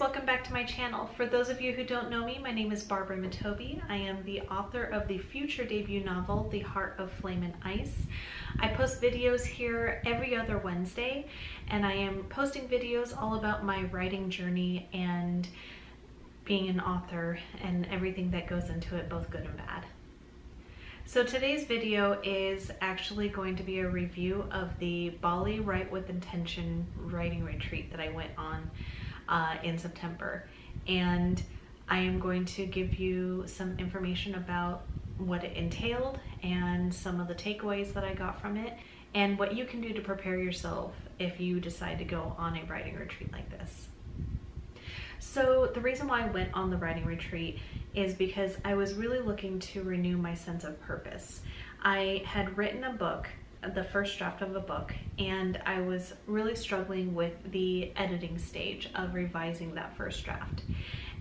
Welcome back to my channel. For those of you who don't know me, my name is Barbara Mitobe. I am the author of the future debut novel, The Heart of Flame and Ice. I post videos here every other Wednesday, and I am posting videos all about my writing journey and being an author and everything that goes into it, both good and bad. So today's video is actually going to be a review of the Bali Write with Intention writing retreat that I went on in September, and I am going to give you some information about what it entailed and some of the takeaways that I got from it and what you can do to prepare yourself if you decide to go on a writing retreat like this. So the reason why I went on the writing retreat is because I was really looking to renew my sense of purpose. I had written a book, the first draft of a book, and I was really struggling with the editing stage of revising that first draft.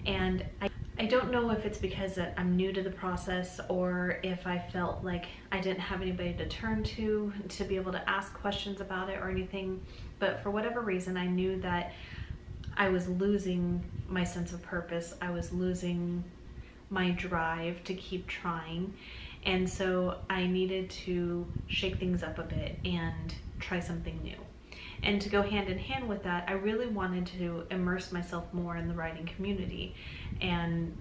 And I don't know if it's because I'm new to the process or if I felt like I didn't have anybody to turn to be able to ask questions about it or anything, but for whatever reason I knew that I was losing my sense of purpose. I was losing my drive to keep trying. And so I needed to shake things up a bit and try something new. And to go hand in hand with that, I really wanted to immerse myself more in the writing community. And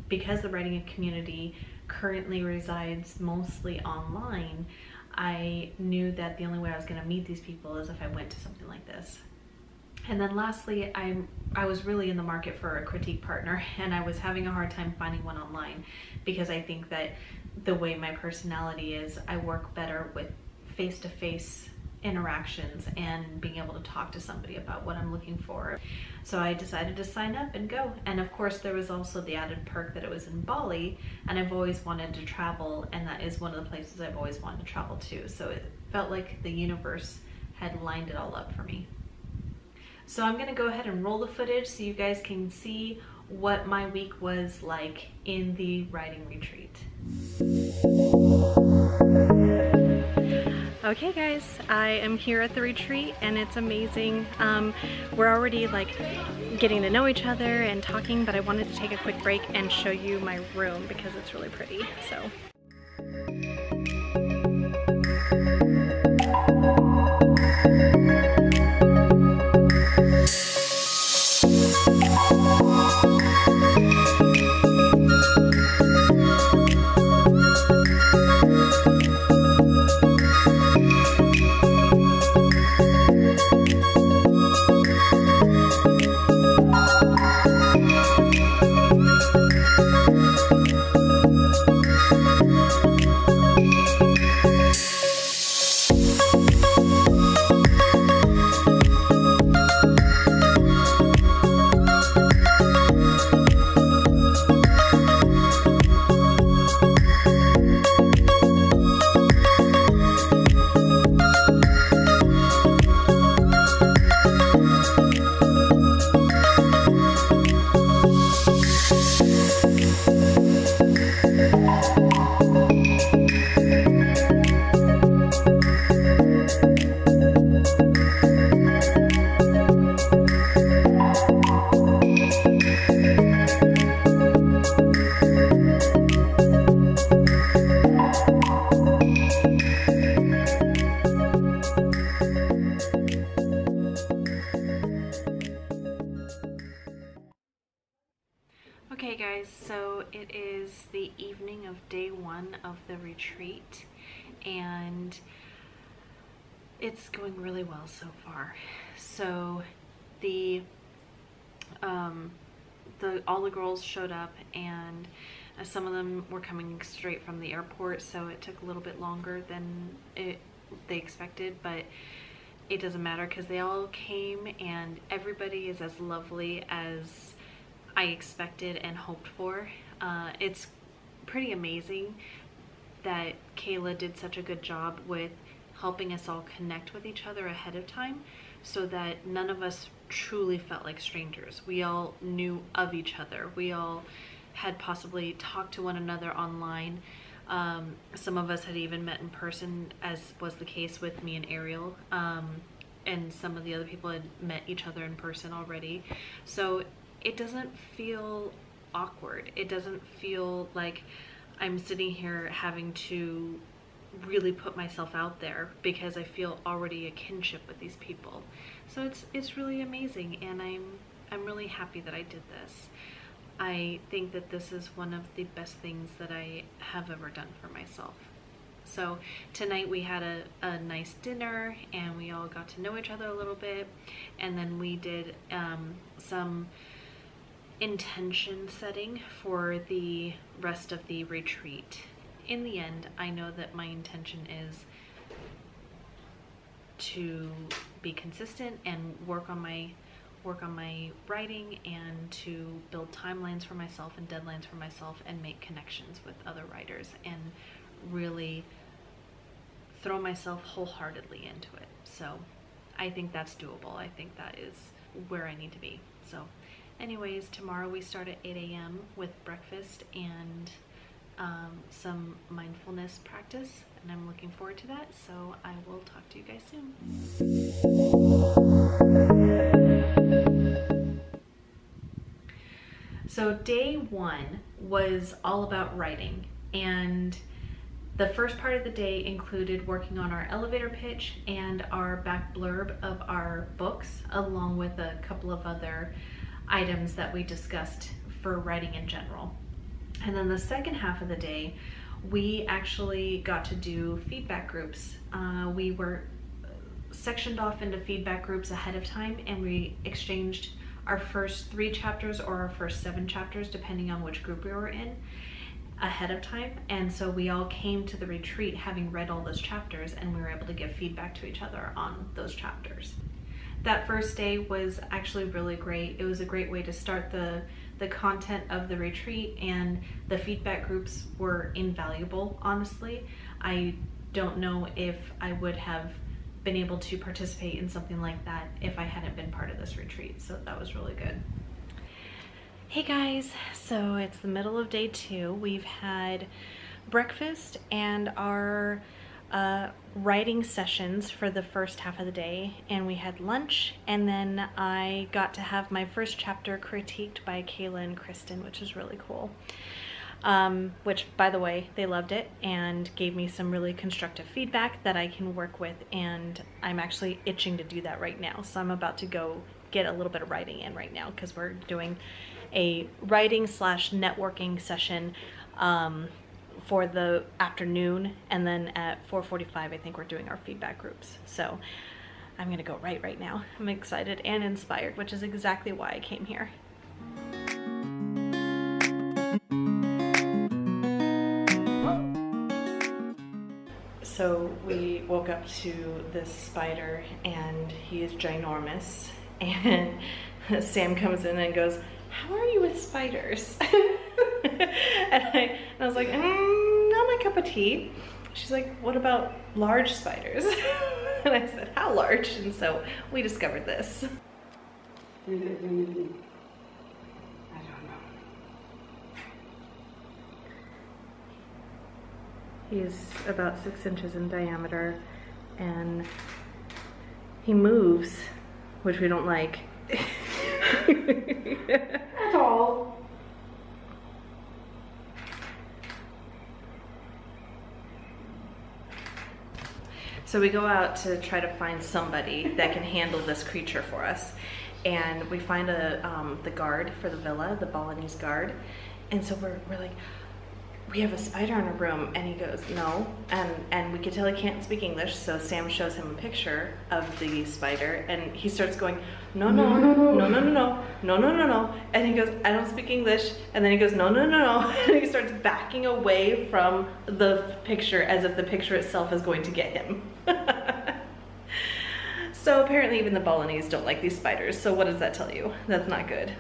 because the writing community currently resides mostly online, I knew that the only way I was going to meet these people is if I went to something like this. And then lastly, I was really in the market for a critique partner, and I was having a hard time finding one online because I think that the way my personality is, I work better with face-to-face interactions and being able to talk to somebody about what I'm looking for. So I decided to sign up and go. And of course there was also the added perk that it was in Bali, and I've always wanted to travel, and that is one of the places I've always wanted to travel to. So it felt like the universe had lined it all up for me. So I'm gonna go ahead and roll the footage so you guys can see what my week was like in the writing retreat. Okay guys, I am here at the retreat and it's amazing. We're already like getting to know each other and talking, but I wanted to take a quick break and show you my room because it's really pretty. So. Okay guys, so it is the evening of day one of the retreat and it's going really well so far. So the all the girls showed up, and some of them were coming straight from the airport, so it took a little bit longer than they expected, but it doesn't matter because they all came, and everybody is as lovely as I expected and hoped for. It's pretty amazing that Kaila did such a good job with helping us all connect with each other ahead of time, so that none of us truly felt like strangers. We all knew of each other. We all had possibly talked to one another online. Some of us had even met in person, as was the case with me and Ariel. And some of the other people had met each other in person already. So it doesn't feel awkward. It doesn't feel like I'm sitting here having to really put myself out there, because I feel already a kinship with these people. So it's really amazing, and I'm really happy that I did this. I think that this is one of the best things that I have ever done for myself. So tonight we had a nice dinner, and we all got to know each other a little bit, and then we did some intention setting for the rest of the retreat. In the end, I know that my intention is to be consistent and work on my writing, and to build timelines for myself and deadlines for myself, and make connections with other writers, and really throw myself wholeheartedly into it. So I think that's doable. I think that is where I need to be. So anyways, tomorrow we start at 8 a.m. with breakfast and some mindfulness practice, and I'm looking forward to that. So I will talk to you guys soon. So day one was all about writing, and the first part of the day included working on our elevator pitch and our back blurb of our books, along with a couple of other items that we discussed for writing in general. And then the second half of the day, we actually got to do feedback groups. We were sectioned off into feedback groups ahead of time, and we exchanged our first 3 chapters or our first 7 chapters, depending on which group we were in, ahead of time. And so we all came to the retreat having read all those chapters, and we were able to give feedback to each other on those chapters. That first day was actually really great. It was a great way to start the content of the retreat, and the feedback groups were invaluable, honestly. I don't know if I would have been able to participate in something like that if I hadn't been part of this retreat, so that was really good. Hey guys, so it's the middle of day 2. We've had breakfast and our writing sessions for the first half of the day, and we had lunch, and then I got to have my first chapter critiqued by Kaila and Kristen, which is really cool. Which, by the way, they loved it and gave me some really constructive feedback that I can work with, and I'm actually itching to do that right now. So I'm about to go get a little bit of writing in right now, because we're doing a writing / networking session for the afternoon, and then at 4:45 I think we're doing our feedback groups. So I'm gonna go write right now. I'm excited and inspired, which is exactly why I came here. So we woke up to this spider, and he is ginormous, and Sam comes in and goes, "How are you with spiders?" and I was like, not my cup of tea. She's like, "What about large spiders?" And I said, "How large?" And so we discovered this. I don't know. He's about 6 inches in diameter, and he moves, which we don't like. That's all. So we go out to try to find somebody that can handle this creature for us, and we find the guard for the villa, the Balinese guard, and so we're like, we have a spider in our room. And he goes, no. And we could tell he can't speak English. So Sam shows him a picture of the spider and he starts going, no, no, no, no, no, no, no, no, no, no, no. And he goes, I don't speak English. And then he goes, no, no, no, no. And he starts backing away from the picture as if the picture itself is going to get him. So apparently even the Balinese don't like these spiders. So what does that tell you? That's not good.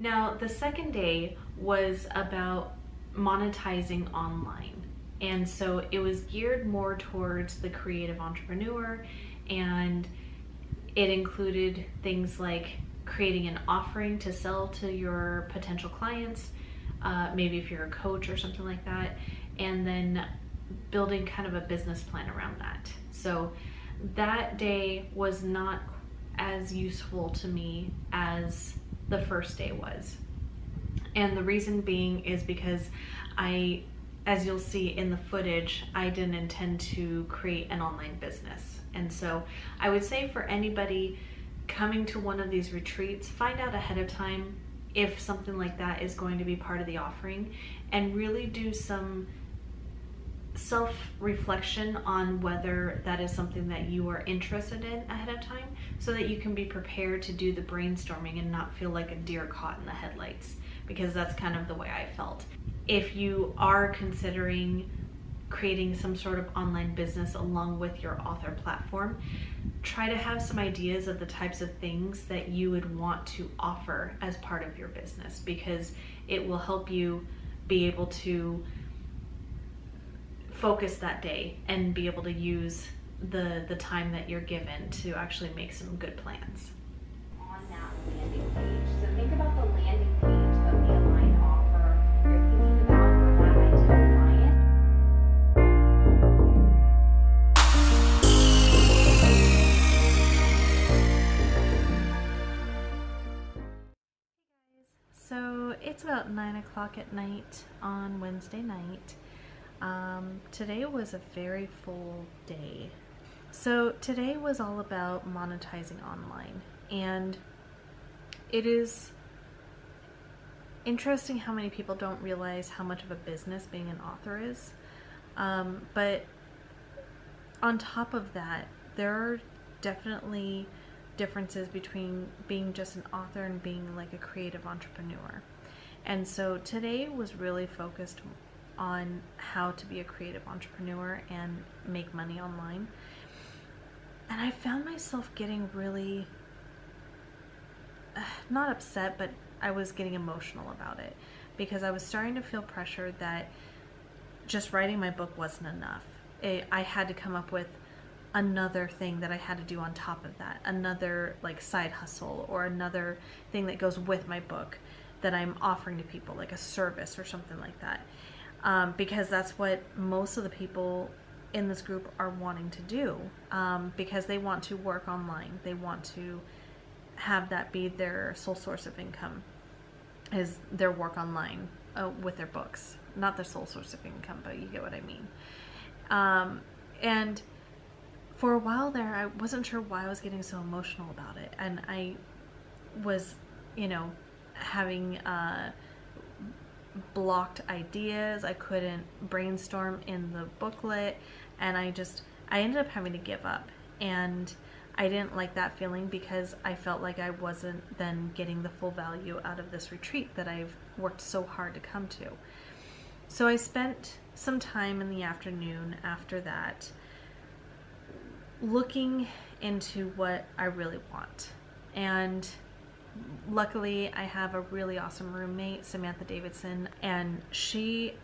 Now, the second day was about monetizing online. And so it was geared more towards the creative entrepreneur, and it included things like creating an offering to sell to your potential clients, maybe if you're a coach or something like that, and then building kind of a business plan around that. So that day was not as useful to me as the first day was. And the reason being is because as you'll see in the footage, I didn't intend to create an online business. And so I would say for anybody coming to one of these retreats, find out ahead of time if something like that is going to be part of the offering, and really do some self-reflection on whether that is something that you are interested in ahead of time, so that you can be prepared to do the brainstorming and not feel like a deer caught in the headlights, because that's kind of the way I felt. If you are considering creating some sort of online business along with your author platform, try to have some ideas of the types of things that you would want to offer as part of your business, because it will help you be able to focus that day and be able to use the time that you're given to actually make some good plans. On that landing page, so think about the landing page of the aligned offer you're thinking about for that ideal client. So it's about 9 o'clock at night on Wednesday night. Today was a very full day. So today was all about monetizing online, and it is interesting how many people don't realize how much of a business being an author is. But on top of that, there are definitely differences between being just an author and being like a creative entrepreneur. And so today was really focused on how to be a creative entrepreneur and make money online. And I found myself getting really, not upset, but I was getting emotional about it, because I was starting to feel pressure that just writing my book wasn't enough. I had to come up with another thing that I had to do on top of that, another like side hustle or another thing that goes with my book that I'm offering to people, like a service or something like that. Because that's what most of the people in this group are wanting to do, because they want to work online. They want to have that be their sole source of income, is their work online with their books. Not their sole source of income, but you get what I mean. And for a while there, I wasn't sure why I was getting so emotional about it. And I was, having blocked ideas. I couldn't brainstorm in the booklet, and I ended up having to give up. And I didn't like that feeling, because I felt like I wasn't then getting the full value out of this retreat that I've worked so hard to come to. So I spent some time in the afternoon after that looking into what I really want. And luckily, I have a really awesome roommate, Samantha Davidson, and she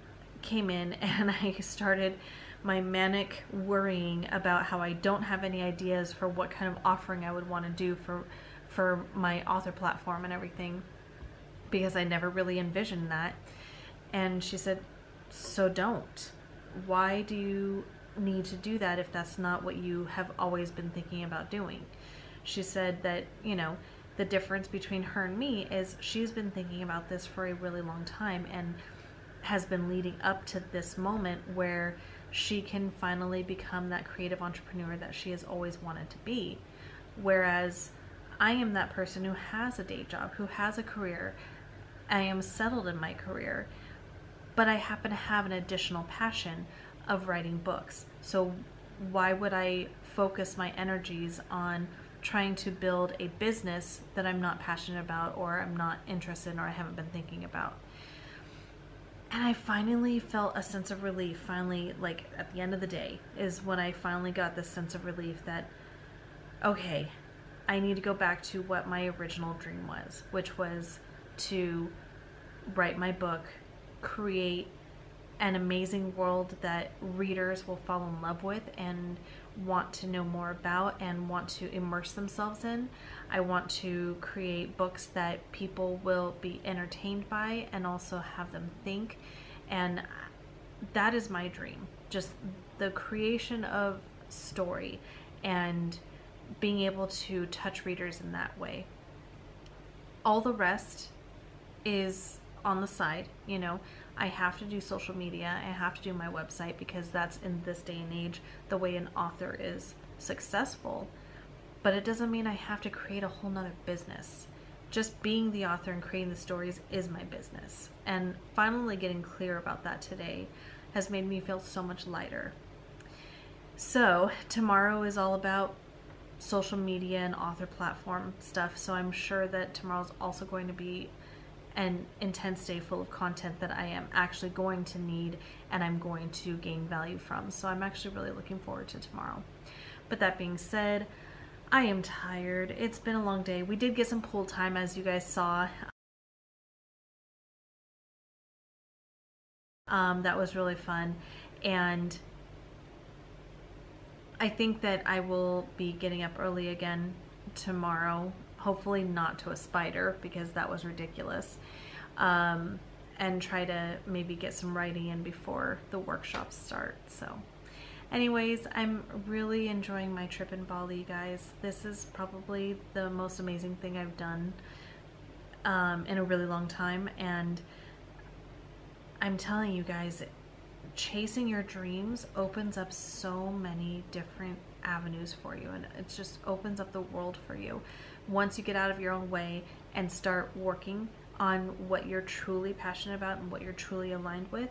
came in, and I started my manic worrying about how I don't have any ideas for what kind of offering I would want to do for my author platform and everything, because I never really envisioned that. And she said, so don't. Why do you need to do that if that's not what you have always been thinking about doing. She said that, you know, the difference between her and me is she's been thinking about this for a really long time and has been leading up to this moment where she can finally become that creative entrepreneur that she has always wanted to be. Whereas I am that person who has a day job, who has a career. I am settled in my career, but I happen to have an additional passion of writing books. So why would I focus my energies on trying to build a business that I'm not passionate about, or I'm not interested in, or I haven't been thinking about? And I finally felt a sense of relief. Finally, like at the end of the day is when I finally got this sense of relief that, okay, I need to go back to what my original dream was, which was to write my book, create an amazing world that readers will fall in love with and want to know more about and want to immerse themselves in. I want to create books that people will be entertained by and also have them think. And that is my dream. Just the creation of story and being able to touch readers in that way. All the rest is on the side, you know. I have to do social media, I have to do my website, because that's, in this day and age, the way an author is successful. But it doesn't mean I have to create a whole nother business. Just being the author and creating the stories is my business. And finally getting clear about that today has made me feel so much lighter. So tomorrow is all about social media and author platform stuff, so I'm sure that tomorrow's also going to be an intense day full of content that I am actually going to need and I'm going to gain value from. So I'm actually really looking forward to tomorrow. But that being said, I am tired. It's been a long day. We did get some pool time, as you guys saw. That was really fun. And I think that I will be getting up early again tomorrow. Hopefully not to a spider, because that was ridiculous. And try to maybe get some writing in before the workshops start. So anyways, I'm really enjoying my trip in Bali, guys. This is probably the most amazing thing I've done in a really long time. And I'm telling you guys, chasing your dreams opens up so many different avenues for you, and it just opens up the world for you. Once you get out of your own way and start working on what you're truly passionate about and what you're truly aligned with,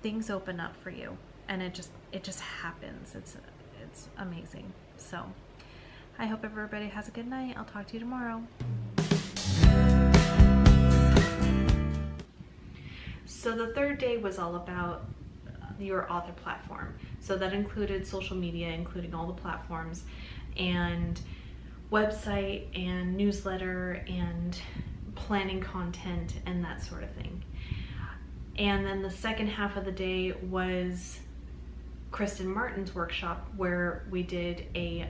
things open up for you, and it just happens. It's amazing. So I hope everybody has a good night. I'll talk to you tomorrow. So the third day was all about your author platform. So that included social media, including all the platforms, and website and newsletter and planning content and that sort of thing. And then the second half of the day was Kristen Martin's workshop, where we did a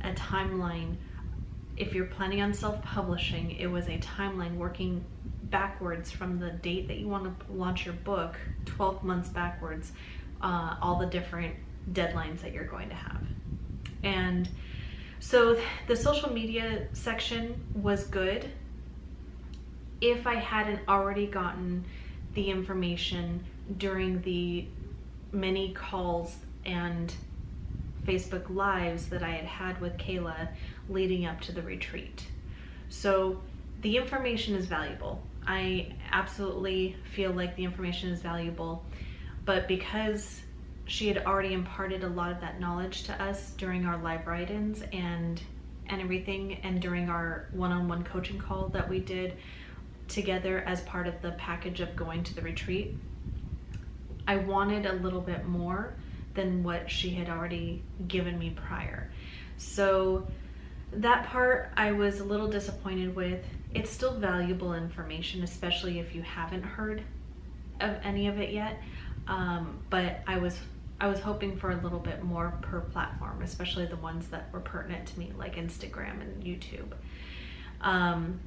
timeline. If you're planning on self-publishing, it was a timeline working backwards from the date that you want to launch your book, 12 months backwards, all the different deadlines that you're going to have. And so the social media section was good. If I hadn't already gotten the information during the many calls and Facebook Lives that I had had with Kaila leading up to the retreat. So the information is valuable. I absolutely feel like the information is valuable, but because she had already imparted a lot of that knowledge to us during our live write-ins and everything, and during our one-on-one coaching call that we did together as part of the package of going to the retreat, I wanted a little bit more than what she had already given me prior. So that part I was a little disappointed with. It's still valuable information, especially if you haven't heard of any of it yet, but I was hoping for a little bit more per platform, especially the ones that were pertinent to me, like Instagram and YouTube.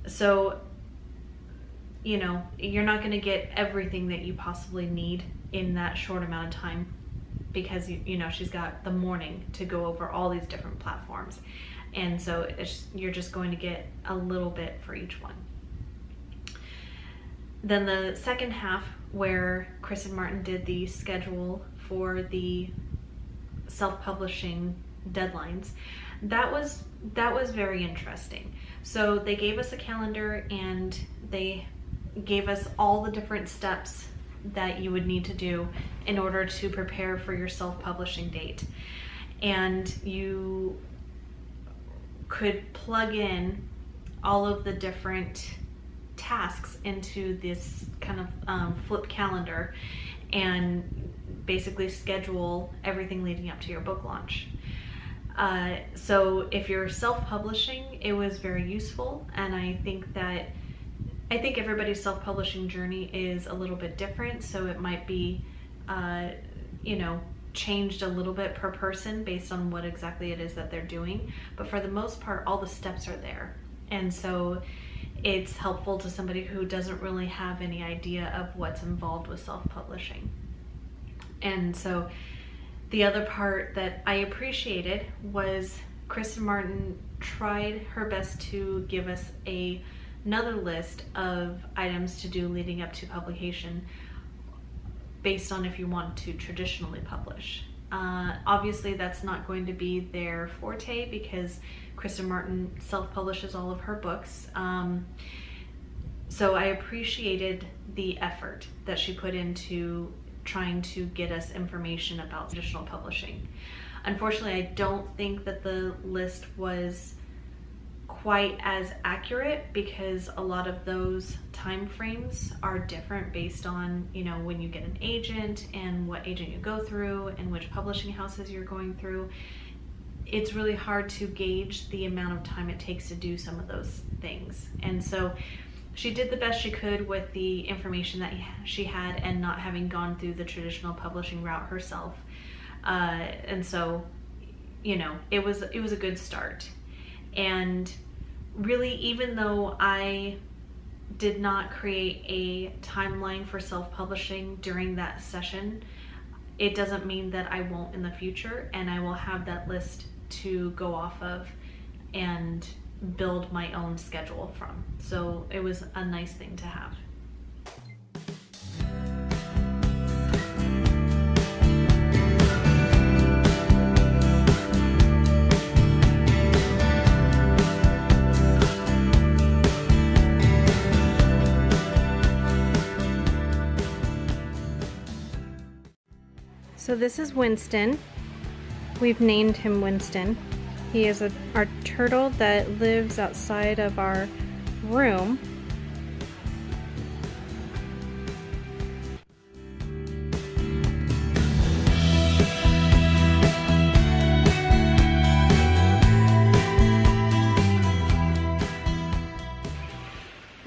So, you know, you're not going to get everything that you possibly need in that short amount of time because you know she's got the morning to go over all these different platforms, and so you're just going to get a little bit for each one. Then the second half, where Kristen Martin did the schedule for the self-publishing deadlines, that was very interesting. So they gave us a calendar and they gave us all the different steps that you would need to do in order to prepare for your self-publishing date. And you could plug in all of the different tasks into this kind of flip calendar and basically schedule everything leading up to your book launch. So if you're self-publishing, it was very useful, and I think everybody's self-publishing journey is a little bit different, so it might be you know, changed a little bit per person based on what exactly it is that they're doing, but for the most part all the steps are there, and so it's helpful to somebody who doesn't really have any idea of what's involved with self-publishing. And so the other part that I appreciated was Kristen Martin tried her best to give us another list of items to do leading up to publication based on if you want to traditionally publish. Obviously that's not going to be their forte because Kristen Martin self-publishes all of her books. So I appreciated the effort that she put into trying to get us information about traditional publishing. Unfortunately, I don't think that the list was quite as accurate because a lot of those time frames are different based on, you know, when you get an agent and what agent you go through and which publishing houses you're going through. It's really hard to gauge the amount of time it takes to do some of those things. And so she did the best she could with the information that she had and not having gone through the traditional publishing route herself. And so, you know, it was a good start. And really, even though I did not create a timeline for self-publishing during that session, it doesn't mean that I won't in the future, and I will have that list to go off of and build my own schedule from. So it was a nice thing to have. So this is Winston. We've named him Winston. He is our turtle that lives outside of our room.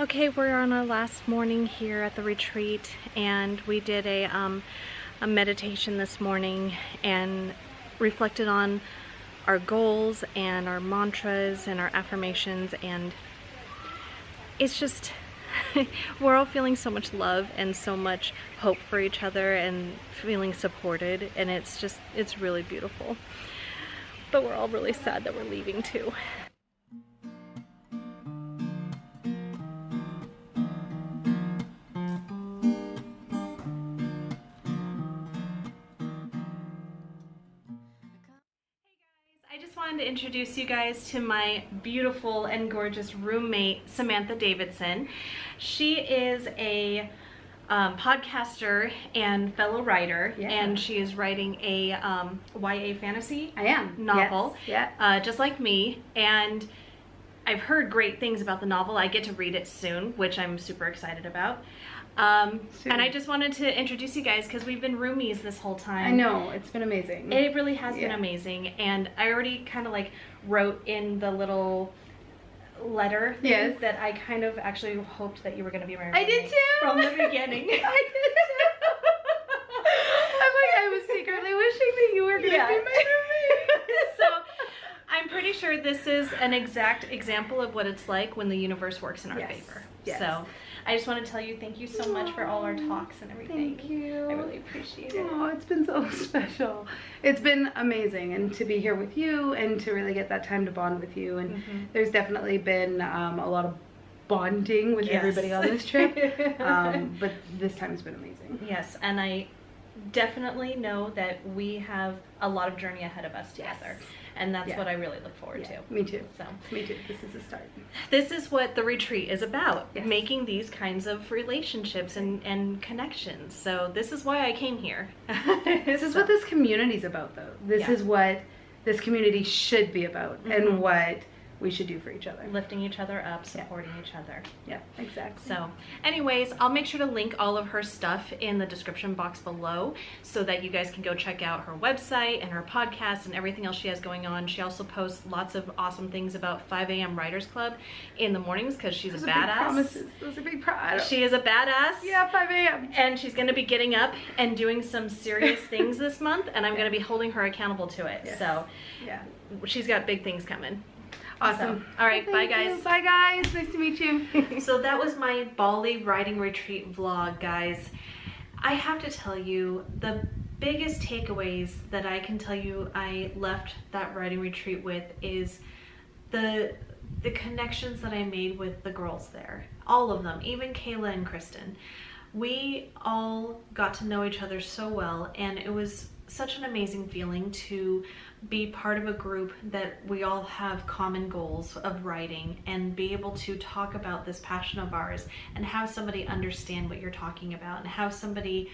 Okay, we're on our last morning here at the retreat, and we did a meditation this morning and reflected on our goals and our mantras and our affirmations, and it's just we're all feeling so much love and so much hope for each other and feeling supported, and it's really beautiful. But we're all really sad that we're leaving too. To introduce you guys to my beautiful and gorgeous roommate, Samantha Davidson. She is a podcaster and fellow writer, and she is writing a YA fantasy novel, just like me, and I've heard great things about the novel. I get to read it soon, which I'm super excited about. And I just wanted to introduce you guys because we've been roomies this whole time. I know, it's been amazing. It really has been amazing, and I already kind of like wrote in the little letter thing that I kind of actually hoped that you were going to be my roommate. I did too! From the beginning. I did too! I'm like, I was secretly wishing that you were going to be my roommate. So I'm pretty pretty sure this is an exact example of what it's like when the universe works in our favor. Yes. So I just want to tell you thank you so much for all our talks and everything. Thank you. I really appreciate it. Oh, it's been so special. It's been amazing, and to be here with you and to really get that time to bond with you. And there's definitely been a lot of bonding with everybody on this trip, but this time has been amazing. Yes, and I definitely know that we have a lot of journey ahead of us together. And that's what I really look forward to. Me too. So me too. This is a start. This is what the retreat is about, making these kinds of relationships and connections. So this is why I came here. This is what this community is about, though. This is what this community should be about, and what we should do for each other. Lifting each other up, supporting each other. Yeah, exactly. So anyways, I'll make sure to link all of her stuff in the description box below so that you guys can go check out her website and her podcast and everything else she has going on. She also posts lots of awesome things about 5 a.m. Writers Club in the mornings because she's a badass. Promises. Those are big promises. She is a badass. Yeah, 5 a.m. And she's going to be getting up and doing some serious things this month, and I'm going to be holding her accountable to it. So she's got big things coming. Awesome. So, all right, bye guys. Bye guys. Nice to meet you. So that was my Bali writing retreat vlog, guys. I have to tell you, the biggest takeaways that I can tell you I left that writing retreat with is the connections that I made with the girls there. All of them, even Kaila and Kristen. We all got to know each other so well, and it was such an amazing feeling to be part of a group that we all have common goals of writing and be able to talk about this passion of ours and have somebody understand what you're talking about and have somebody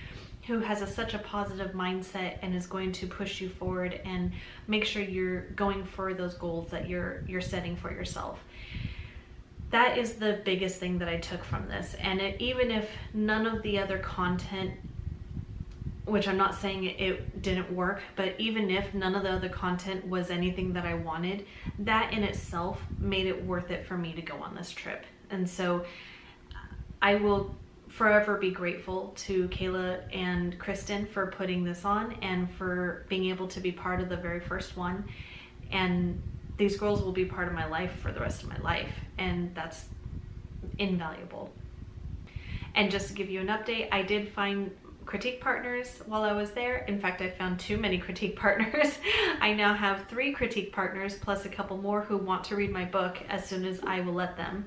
who has such a positive mindset and is going to push you forward and make sure you're going for those goals that you're setting for yourself. That is the biggest thing that I took from this. And even if none of the other content, which I'm not saying it didn't work, but even if none of the other content was anything that I wanted, that in itself made it worth it for me to go on this trip. And so I will forever be grateful to Kaila and Kristen for putting this on and for being able to be part of the very first one. And these girls will be part of my life for the rest of my life, and that's invaluable. And just to give you an update, I did find critique partners while I was there. In fact, I found too many critique partners. I now have 3 critique partners plus a couple more who want to read my book as soon as I will let them.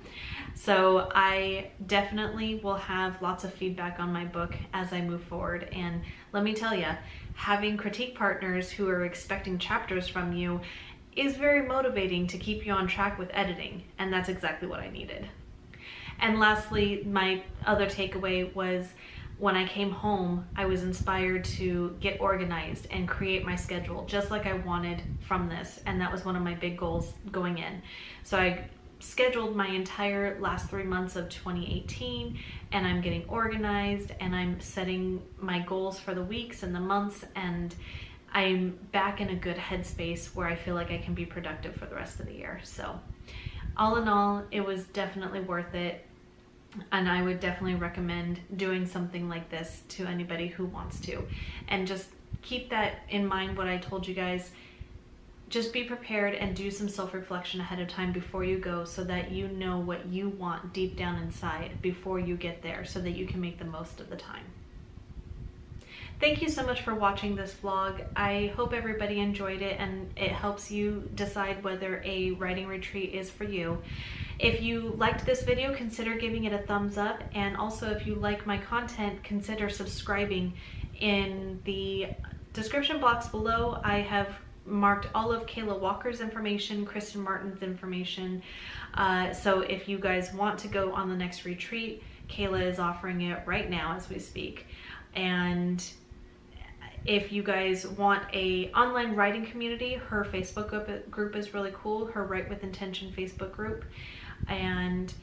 So I definitely will have lots of feedback on my book as I move forward. And let me tell you, having critique partners who are expecting chapters from you is very motivating to keep you on track with editing. And that's exactly what I needed. And lastly, my other takeaway was when I came home, I was inspired to get organized and create my schedule just like I wanted from this. And that was one of my big goals going in. So I scheduled my entire last 3 months of 2018, and I'm getting organized and I'm setting my goals for the weeks and the months, and I'm back in a good headspace where I feel like I can be productive for the rest of the year. So all in all, it was definitely worth it. And I would definitely recommend doing something like this to anybody who wants to. And just keep that in mind, what I told you guys. Just be prepared and do some self-reflection ahead of time before you go so that you know what you want deep down inside before you get there so that you can make the most of the time. Thank you so much for watching this vlog. I hope everybody enjoyed it and it helps you decide whether a writing retreat is for you. If you liked this video, consider giving it a thumbs up, and also if you like my content, consider subscribing. In the description box below, I have marked all of Kaila Walker's information, Kristen Martin's information. So if you guys want to go on the next retreat, Kaila is offering it right now as we speak. And if you guys want a online writing community, her Facebook group is really cool, her Write with Intention Facebook group. And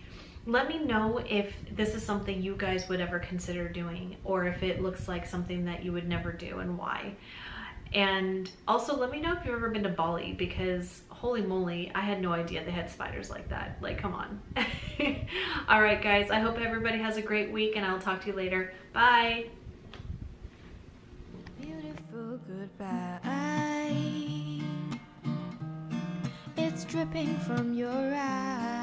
let me know if this is something you guys would ever consider doing, or if it looks like something that you would never do and why. And also let me know if you've ever been to Bali, because holy moly, I had no idea they had spiders like that. Like, come on. All right, guys, I hope everybody has a great week, and I'll talk to you later. Bye. Beautiful goodbye. It's dripping from your eyes.